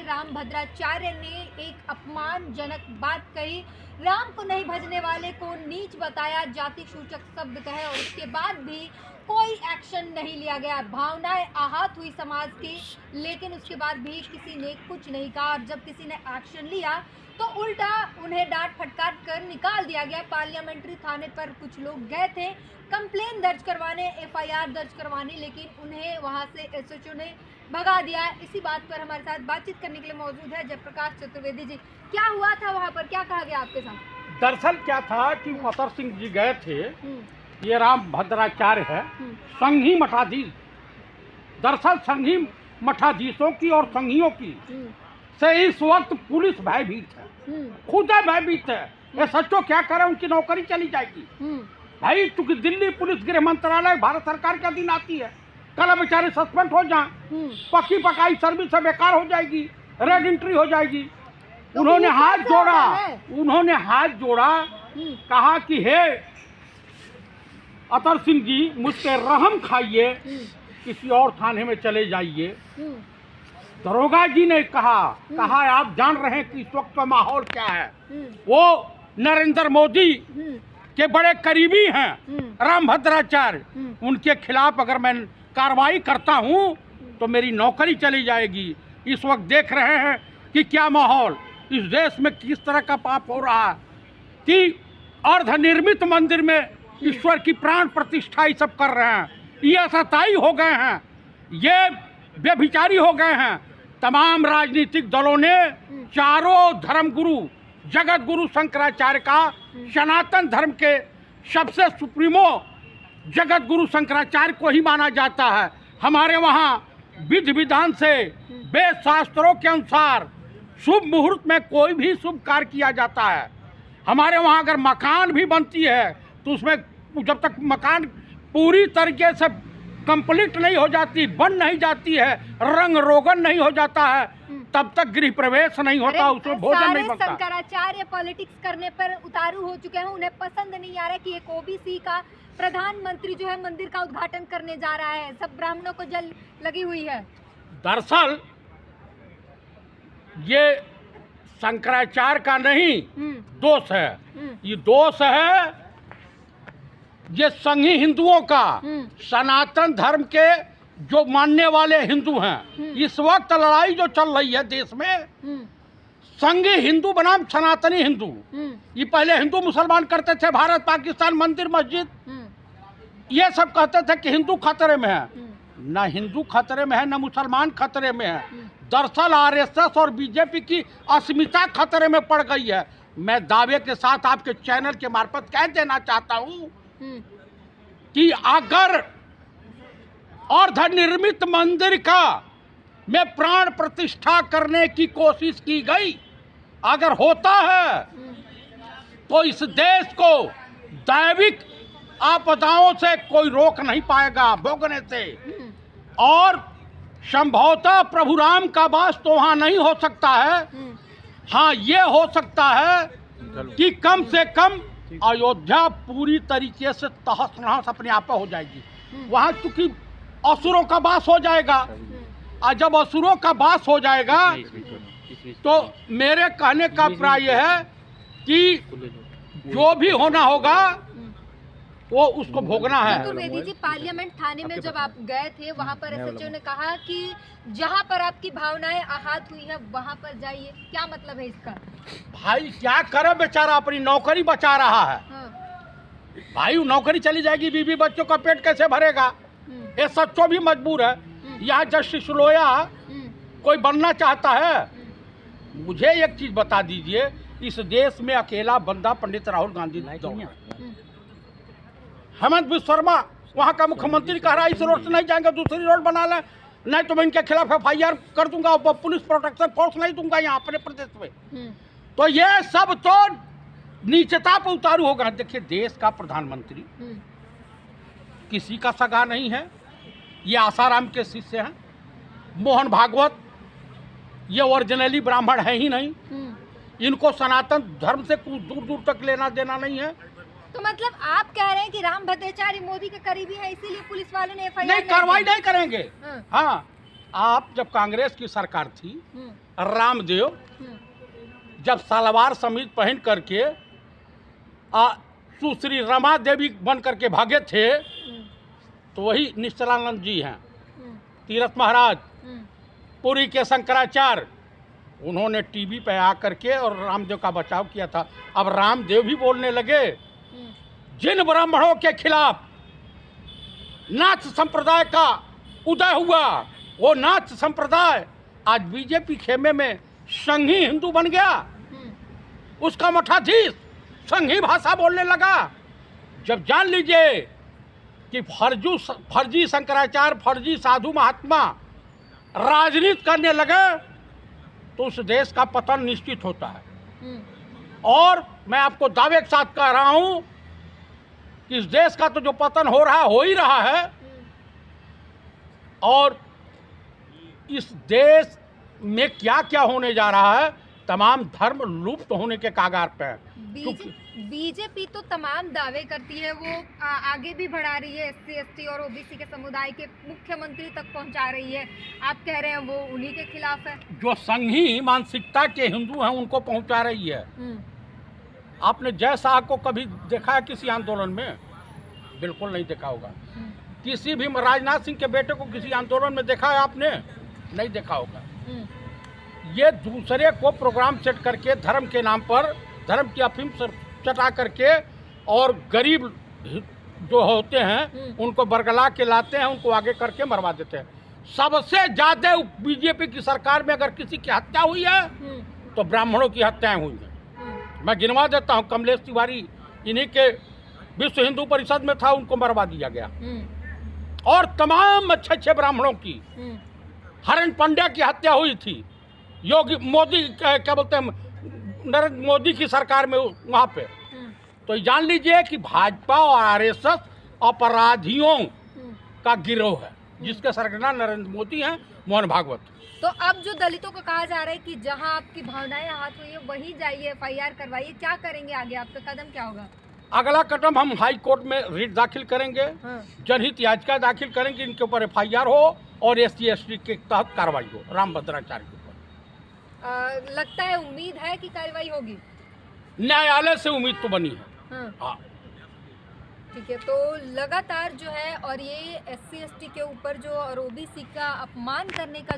राम भद्राचार्य ने एक अपमानजनक बात कही। राम को नहीं भजने वाले को नीच बताया, जाति सूचक शब्द कहे और उसके बाद भी कोई एक्शन नहीं लिया गया। भावनाएं आहत हुई समाज की, लेकिन उसके बाद भी किसी ने कुछ नहीं कहा और जब किसी ने एक्शन लिया तो उल्टा उन्हें डांट फटकार कर निकाल दिया गया। पार्लियामेंट्री थाने पर कुछ लोग गए थे कंप्लेन दर्ज करवाने, एफआईआर दर्ज करवाने, लेकिन उन्हें वहां से एसएचओ ने भगा दिया। इसी बात पर हमारे साथ बातचीत करने के लिए मौजूद है जयप्रकाश चतुर्वेदी जी। क्या हुआ था वहां पर, क्या कहा गया आपके साथ? दरअसल क्या था कि मतर सिंह जी गए थे, ये राम भद्राचार्य है, संघी मठाधीश। दरअसल संघी मठाधीशों की और संघियों की से इस वक्त पुलिस भयभीत है, खुद भयभीत है। एसएचओ क्या करे, उनकी नौकरी चली जाएगी भाई, क्योंकि दिल्ली पुलिस गृह मंत्रालय भारत सरकार के अधीन आती है। कल बेचारे सस्पेंड हो जाए, पक्की पकाई सर्विस से बेकार हो जाएगी, रेड एंट्री हो जाएगी। तो उन्होंने हाथ जोड़ा, कहा कि हे अतर सिंह जी, मुझ पे रहम खाइए, किसी और थाने में चले जाइए। दरोगा जी ने कहा आप जान रहे हैं कि इस वक्त का माहौल क्या है। वो नरेंद्र मोदी के बड़े करीबी हैं राम भद्राचार्य, उनके खिलाफ अगर मैं कार्रवाई करता हूं तो मेरी नौकरी चली जाएगी। इस वक्त देख रहे हैं कि क्या माहौल इस देश में किस तरह का पाप हो रहा है कि अर्धनिर्मित मंदिर में ईश्वर की प्राण प्रतिष्ठा ये सब कर रहे हैं। ये असताई हो गए हैं, ये व्यभिचारी हो गए हैं। तमाम राजनीतिक दलों ने चारों धर्म गुरु, जगत गुरु शंकराचार्य का, सनातन धर्म के सबसे सुप्रीमो जगत गुरु शंकराचार्य को ही माना जाता है। हमारे वहाँ विधि विधान से वेद शास्त्रों के अनुसार शुभ मुहूर्त में कोई भी शुभ कार्य किया जाता है। हमारे वहाँ अगर मकान भी बनती है तो उसमें जब तक मकान पूरी तरीके से कंप्लीट नहीं हो जाती, बन नहीं जाती है, रंग रोगन नहीं हो जाता है, तब तक गृह प्रवेश नहीं होता, उसमें भोजन नहीं बनता। शंकराचार्य पॉलिटिक्स करने पर उतारू हो चुके हैं, उन्हें पसंद नहीं आ रहा कि एक ओबीसी का प्रधानमंत्री जो है मंदिर का उद्घाटन करने जा रहा है, सब ब्राह्मणों को जल लगी हुई है। दरअसल ये शंकराचार्य का नहीं दोष है, ये दोष है ये संघी हिंदुओं का, सनातन धर्म के जो मानने वाले हिंदू हैं। इस वक्त लड़ाई जो चल रही है देश में, संघी हिंदू बनाम सनातनी हिंदू। ये पहले हिंदू मुसलमान करते थे, भारत पाकिस्तान मंदिर मस्जिद, ये सब कहते थे कि हिंदू खतरे में है। ना हिंदू खतरे में है, ना मुसलमान खतरे में है। दरअसल आरएसएस और बीजेपी की अस्मिता खतरे में पड़ गई है। मैं दावे के साथ आपके चैनल के मार्फत कह देना चाहता हूँ कि अगर अर्धनिर्मित मंदिर का में प्राण प्रतिष्ठा करने की कोशिश की गई, अगर होता है तो इस देश को दैविक आपदाओं से कोई रोक नहीं पाएगा भोगने से। और संभवतः प्रभु राम का वास तो वहाँ नहीं हो सकता है। हाँ, ये हो सकता है कि कम से कम अयोध्या पूरी तरीके से तहस नहस अपने आप हो जाएगी। वहाँ चूंकि असुरों का वास हो जाएगा, और जब असुरों का वास हो जाएगा तो मेरे कहने का अभिप्राय यह है कि जो भी होना होगा वो उसको भोगना है। चतुर्वेदी जी, पार्लियामेंट थाने में जब आप गए थे, वहाँ पर एसएचओ ने कहा कि जहाँ पर आपकी भावनाएं आहत हुई है वहाँ पर जाइए। क्या मतलब है इसका? भाई क्या करे, बेचारा अपनी नौकरी बचा रहा है। भाई नौकरी चली जाएगी, बीवी बच्चों का पेट कैसे भरेगा? एसएचओ भी मजबूर है। यहाँ जस्टिस लोया कोई बनना चाहता है? मुझे एक चीज बता दीजिए, इस देश में अकेला बंदा पंडित राहुल गांधी नहीं है। हेमंत बिस्वा शर्मा वहाँ का मुख्यमंत्री कह रहा है इस रोड से नहीं जाएंगे, दूसरी रोड बना लें, नहीं तो मैं इनके खिलाफ एफआईआर कर दूंगा, पुलिस प्रोटेक्शन फोर्स नहीं दूंगा यहाँ अपने प्रदेश में। तो ये सब तो नीचता पर उतारू होगा। देखिए, देश का प्रधानमंत्री किसी का सगा नहीं है, ये आसाराम के शिष्य हैं। मोहन भागवत ये ओरिजिनली ब्राह्मण है ही नहीं, इनको सनातन धर्म से कुछ दूर दूर तक लेना देना नहीं है। तो मतलब आप कह रहे हैं कि राम भद्राचार्य मोदी के करीबी है, इसीलिए पुलिस वालों ने एफआईआर नहीं, कार्रवाई नहीं करेंगे। हाँ, आप जब कांग्रेस की सरकार थी, हम्म, रामदेव हम्म, जब सलवार समीज पहन करके सुश्री रमा देवी बन करके भागे थे, हम्म, तो वही निश्चलानंद जी हैं, हम्म, तीरथ महाराज, हम्म, पुरी के शंकराचार्य, उन्होंने टीवी पे आ करके और रामदेव का बचाव किया था। अब रामदेव भी बोलने लगे, हम्म, जिन ब्राह्मणों के खिलाफ नाथ संप्रदाय का उदय हुआ, वो नाथ संप्रदाय आज बीजेपी खेमे में संघी हिंदू बन गया। हम्म, उसका मठाधीश संघी भाषा बोलने लगा। जब जान लीजिए कि फर्जी शंकराचार्य, फर्जी साधु महात्मा राजनीति करने लगे, तो उस देश का पतन निश्चित होता है। हम्म, और मैं आपको दावे के साथ कह रहा हूं कि इस देश का तो जो पतन हो रहा है, हो ही रहा है। और इस देश में क्या क्या होने जा रहा है, तमाम धर्म लुप्त होने के कागार पे है। बीजेपी तो तमाम दावे करती है, वो आगे भी बढ़ा रही है, SC ST और OBC के समुदाय के मुख्यमंत्री तक पहुंचा रही है। आप कह रहे हैं वो उन्हीं के खिलाफ है। जो संघी मानसिकता के हिंदू हैं उनको पहुंचा रही है। आपने जय शाह को कभी देखा है किसी आंदोलन में? बिल्कुल नहीं देखा होगा। किसी भी राजनाथ सिंह के बेटे को किसी आंदोलन में देखा है आपने? नहीं देखा होगा। ये दूसरे को प्रोग्राम सेट करके धर्म के नाम पर धर्म की अफीम चटा करके और गरीब जो होते हैं उनको बरगला के लाते हैं, उनको आगे करके मरवा देते हैं। सबसे ज्यादा बीजेपी की सरकार में अगर किसी की हत्या हुई है तो ब्राह्मणों की हत्याएं हुई हैं। मैं गिनवा देता हूँ, कमलेश तिवारी इन्हीं के विश्व हिंदू परिषद में था, उनको मरवा दिया गया। और तमाम अच्छे अच्छे ब्राह्मणों की, हरण पंड्या की हत्या हुई थी योगी मोदी क्या बोलते हैं नरेंद्र मोदी की सरकार में वहाँ पे। तो जान लीजिए कि भाजपा और RSS अपराधियों का गिरोह है, जिसके सरगना नरेंद्र मोदी हैं, मोहन भागवत। तो अब जो दलितों को कहा जा रहा है कि जहां आपकी भावनाएं आहत हुई है वहीं जाइए, FIR करवाइए, क्या करेंगे आगे? आपका कदम क्या होगा? अगला कदम हम हाई कोर्ट में रिट दाखिल करेंगे, जनहित याचिका दाखिल करेंगे, इनके ऊपर FIR हो और SC ST के तहत कार्रवाई हो रामभद्राचार्य के ऊपर। लगता है, उम्मीद है कि कार्रवाई होगी? न्यायालय से उम्मीद तो बनी है। हाँ। ठीक है, तो लगातार जो है और ये SC ST के ऊपर जो और OBC का अपमान करने का